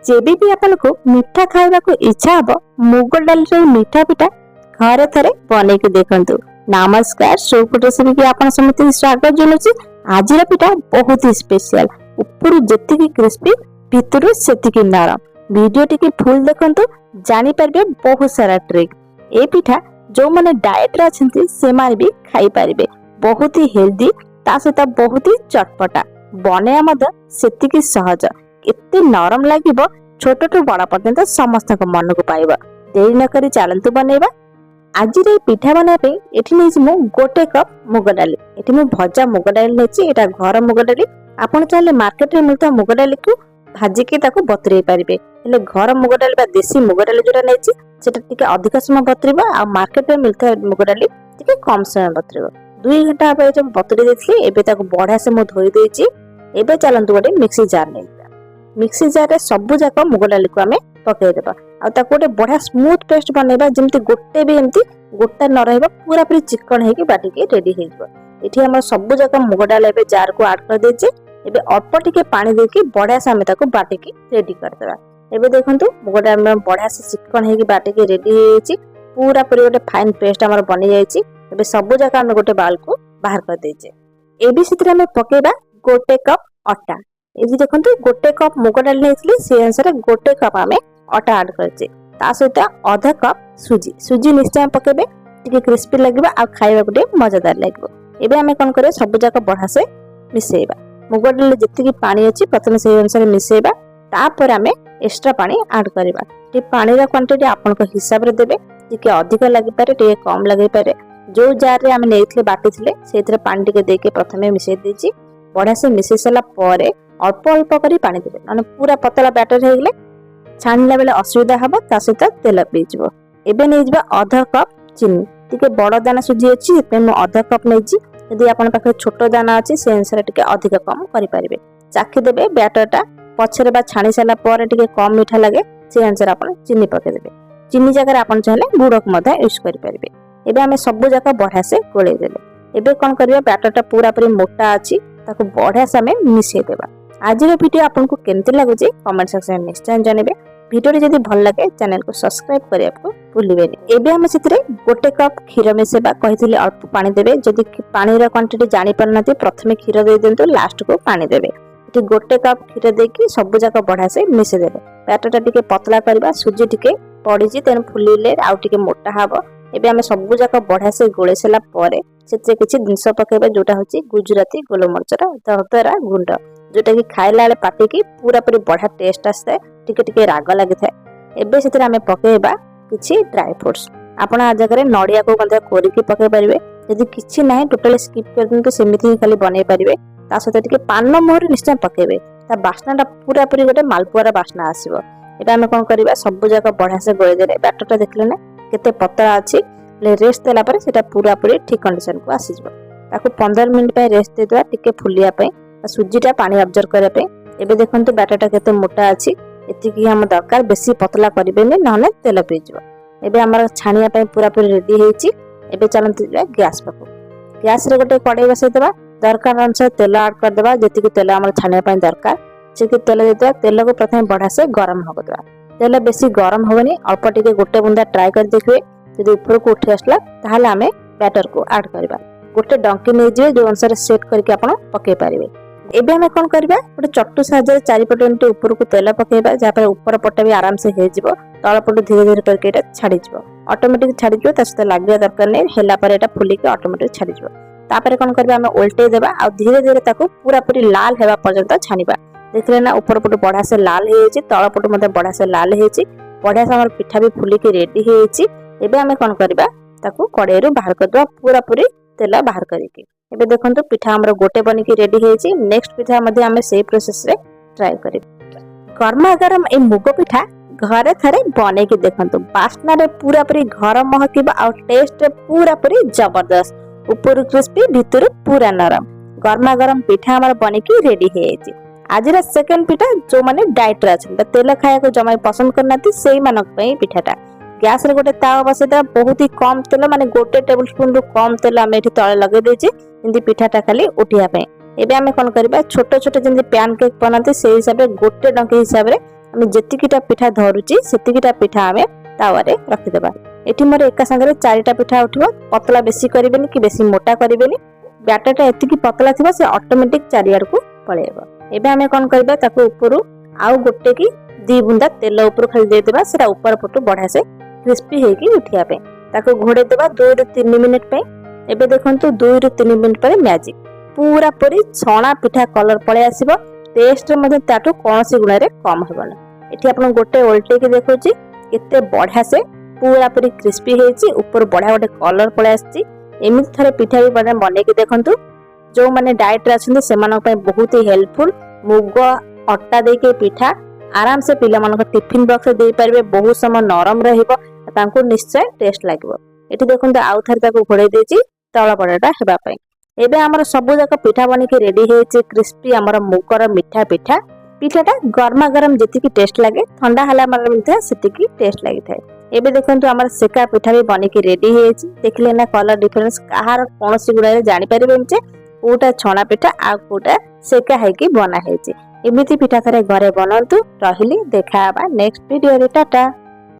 जेबी भी आपको मिठा खाइबा को इच्छा हबो मुग डाल रे मिठा पिठा घरे थरे बने के देखंतु। नमस्कार सोफुट रेसिपी की आपन समिति स्वागत जनुची। आज पिठा बहुत ही स्पेशल, ऊपर जेतिकी क्रिस्पी भितर सेतिकी नरम। वीडियो टिके फुल देखंतु जानि परबे बहुत सारा ट्रिक। ए पिठा जो माने डाइट रे अछंती से माने भी खाई परिबे। बहुत ही हेल्दी ता सहित बहुत ही चटपटा, बने मद सेतिकी सहज, एते नरम लागिबो छोट टू बड़ा पर्यंत समस्त मन को पाइबा। देरी न करी चलंतु बनेबा। आज रे पिठा बना पे एठी नै मु गोटे कप मुग डाली। एठी मु भजा मुग डाली नेछि। एटा घर मुग डाली। आपण चाहे मार्केट रे मिलता मुग डाली को भाजी के ताको बतरै परिबे। हेले घर मुग डाली बा देसी मुग डाली जोटा नेछि सेटा टिके अधिक समय बतरैबा। आ मार्केट रे मिलता मुग डाली टिके कम समय बतरैबा। 2 घंटा पे जब बतरै देथि एबे ताको बढ़िया से मु धोई देछि। एबे चलंतु गोटे मिक्सी जार नै। मिक्सी जार रे सब जाक मुग डाली को हमें पकै देबा। आ ताको गोटे बढ़िया स्मूथ पेस्ट बनेबा जेमति गोटे भी एमति गोटा न रहबा, पूरा पूरी चिकन हे कि बाटी के रेडी हे जबा। एठी हम सब जाक मुग डाली एबे जार को ऐड कर देछि। एबे अल्प टिके पानी दे के बढ़िया से हमें ताको बाटी के रेडी कर देबा। एबे देखंतु मुग डाली में बढ़िया से चिकन हे कि बाटी के रेडी हे छि। पूरा पूरी गोटे फाइन पेस्ट हमर बनि जाय छि। एबे सब जाक हम गोटे बाउल को बाहर कर देछि। एबे सितरे हमें पकेबा गोटे कप आटा। एजी देखंतु गोटे कप मुग डाली नेथली से अनुसार गोटे कप हमें आटा ऐड करछे। ता सहित आधा कप सुजी। सुजी निश्चय पकेबे, टिके क्रिस्पी लागबा आ खाइबा गुटे मजेदार लागबो। एबे हमें कोन करे सब जाक बढ़ा से मिसेइबा। मुग डाली जति की पानी अछि प्रथम से अनुसार मिसेइबा। तापर हमें एक्स्ट्रा पानी ऐड करबा। टी पानी रा क्वांटिटी आपन को हिसाब रे देबे। टिके अधिक लागि पारे टिके कम लागि पारे। जो जार रे हमें नेथले बाटीथले सेथरे पानी टिके देके प्रथमे मिसेइ देछि। बढ़िया से मिसेइ सला परे अल्प अल्प करी पानी देबे। माने पूरा पतला बैटर हे गेले छानला बेले असुविधा हबो। ता सहित तेल पीजबो। एबे नै जबा आधा कप चीनी। टिके बड़ दाना सुजी अछि एते म आधा कप नै छी। यदि आपन पाखे छोट दाना अछि से अनुसार टिके अधिक कम करि परिबे। चाखि देबे बैटरटा पछरे बा छानी साला परे टिके कम मीठा लागे से अनुसार आपन चीनी पके देबे। चीनी जगह आपन चाहे गुड़ को मधा यूज करि परिबे। एबे हमें सब जगह बढ़िया से गोले देले। एबे कोन करिया बैटरटा पूरा पूरी मोटा अछि ताको बढ़िया से हमें मिसेइ देबा। आज रो वीडियो आपनको केमति लागुची कमेंट सेक्शन में निश्चय जानबे। वीडियो जदि भल लगे चैनल को सब्सक्राइब करिया को भूलिबेनी। एबे हम सितरे गोटे कप खीर मिसेबा। कहिथिले अल्प पानी देबे। जदि पानी रा क्वांटिटी जानि परनाती प्रथमे खीर दे देंतु, लास्ट को पानी देबे। एठी गोटे कप खीर देकी सब जाक बढ़िया से मिसे देबे। बैटरटा टिके पतला करबा। सुजी टिके पड़ीची तेन फुलिले आउ टिके मोटा हबो। एबे हम सब जाक बढ़िया से गोळे सेला परे सेते किछि दिनस पकेबा जोटा होची गुजराती गोलमरचरा दरदरा गुंड, जोटा कि खाइला बेले पाटी की पूरा पूरी बढ़िया टेस्ट आसे। टिके टिके राग लागि थाए। एबे सेते हमें पकेबा किछि ड्राई फ्रूट्स। आपण आ जगह रे नडिया को बंदा कोरी के पके परिबे। यदि किछि नाही टोटली स्किप कर दिन तो सेमिति ही खाली बनै परिबे। ता सते टिके पान मोहर निश्चय पकेबे। ता बास्नाटा पूरा पूरी गोटे मालपुआरा बास्ना आसीबो। एबे हम कोन करिबा सब जगह बढ़िया से गोळे देले। बैटरटा देखले ना केते पतला अछि। ले रेस्ट देला पर सेटा पूरा पूरी ठीक कंडीशन को आसी जबो। ताको 15 मिनिट पे रेस्ट दे देबा टिके फुलिया पे। सुजीटा पानी अब्जर्व करे पे। एबे देखंतु बैटरटा केते मोटा अछि। एति की हम दरकार बेसी पतला करिबेनी नहले तेल पीजबो। एबे हमर छानिया पे पूरा पूरी रेडी हेछि। एबे चलंतु गैस पको। गैस रे गोटे कढ़ाई बसै देबा। दरकार अनुसार तेल ऐड कर देबा। जेति की तेल हमर छानिया पे दरकार से की तेल देबा। तेल को प्रथम बढ़ा से गरम होबो देबा। तेल बेसी गरम होबनी, अल्प टिके गोटे बुंदा ट्राई कर देखबे। यदि ऊपर को उठी आसला ताहाले हमें बैटर को ऐड करबा। गोटे डंकी नै जे जो अनुसार सेट करके आपण पके पारिबे। एबे हमें कोन करबा गोटे चट्टू साहाय्य चारिपटे एंटे ऊपर को तेल पकेबा। जा पर ऊपर पट्टा भी आराम से हे जिवो। तळ पट्टू धीरे धीरे करके एटा छाडी जिवो। ऑटोमेटिक छाडी जिवो। ता सते लाग्या दरकार नै। हेला पर एटा फुली के ऑटोमेटिक छाडी जिवो। तापर कोन करबा हमें उल्टे देबा आ धीरे धीरे ताको पूरा पूरी लाल हेबा पर्यंत छानिबा। देखले ना ऊपर पट्टू बढ़ा से लाल हे छि, तळ पट्टू मते बढ़ा से लाल हे छि। बढ़िया से हमर पिठा भी फुली के रेडी हे छि। एबे हमें कोन करबा ताको कड़ाई रो बाहर कर दवा पूरा पूरी तेल बाहर करिके। एबे देखंतु पिठा हमर गोटे बनी के रेडी हे छि। नेक्स्ट पिठा मध्ये हमें सेही प्रोसेस रे ट्राई करिब। गरमा गरम ए मुग पिठा घरे थरे बने के देखंतु। बास्ना रे पूरा पूरी घर महकिबा आ टेस्ट रे पूरा पूरी जबरदस्त। ऊपर क्रिस्पी भितर पूरा नरम। गरमा गरम पिठा हमर बने के रेडी हे छि। आज रा सेकंड पिठा जो माने डाइट रे अछन तेल खाया को जमाई पसंद करनाती सेही मानक पई पिठाटा। गैस रे गोटे तावा बसे दा बहुत ही कम तेल माने गोटे टेबल स्पून रो कम तेल हम एठी तळे लगे देछि। इंदी पिठाटा खाली उठिया पे। एबे हमें कोन करबा छोट छोट जिंदी पैन केक बनाते से हिसाब रे गोटे डंके हिसाब रे आम जेतिकीटा पिठा धरुची सेतिकीटा पिठा आम तावारे रखिदेबा। एठी मोर एका संगे 4टा पिठा उठिबो। पतला बेसी करिवेनी कि बेसी मोटा करिवेनी। बैटरटा एतिकी पतला थिबा से ऑटोमेटिक चारियाड को पळेबो। एबे आमे कोन करबा ताको ऊपरू आउ गोटे की 2 बुंदा तेल ऊपर खाली दे देबा। सेटा ऊपर पटु बढ़िया से क्रिस्पी हेकी उठिया पे ताको घोड़े देबा 2 ରୁ 3 मिनिट पे। एबे देखंतु 2 ରୁ 3 मिनिट पर मैजिक पूरा पूरी छणा पिठा कलर पळे आसीबो। टेस्ट मध्ये ताटू कोनसी गुण रे कम हेबन। एठी आपन गोटे उल्टे के देखौची केते बढ़िया से पूरा पूरी क्रिस्पी हेची ऊपर बढ़िया गोटे कलर पळे आसी। एमिति थरे पिठा भी बने के देखंतु जो माने डाइट रे अछन से मानक पय बहुत ही हेल्पफुल। मुग अट्टा दे के पिठा आराम से पिला मानक टिफिन बॉक्स दे पारबे। बहुत समय नरम रहिबो तांको निश्चय टेस्ट लागबो। एठी देखंतु आउ थरे ताको घोड़े देची तळ पड़ाटा हेबा पय। एबे हमर सब जाक पिठा बनी के रेडी हेची क्रिस्पी हमर मुगर मिठा पिठा। पिठाटा गरमा गरम जेतिकी टेस्ट लागे ठंडा हला हमर मिठा सेतिकी टेस्ट लागि थाए। एबे देखंतु हमर सेका पिठा भी बनी के रेडी हेची। देखले ना कलर डिफरेंस कहार कोनसी गुडा जानि परिबे जे कोटा छणा पिठा आ कोटा सेका हेकी बना हेची। एमिति पिठा थरे घरे बनंतु। रहिली देखा बा नेक्स्ट वीडियो रे। टाटा।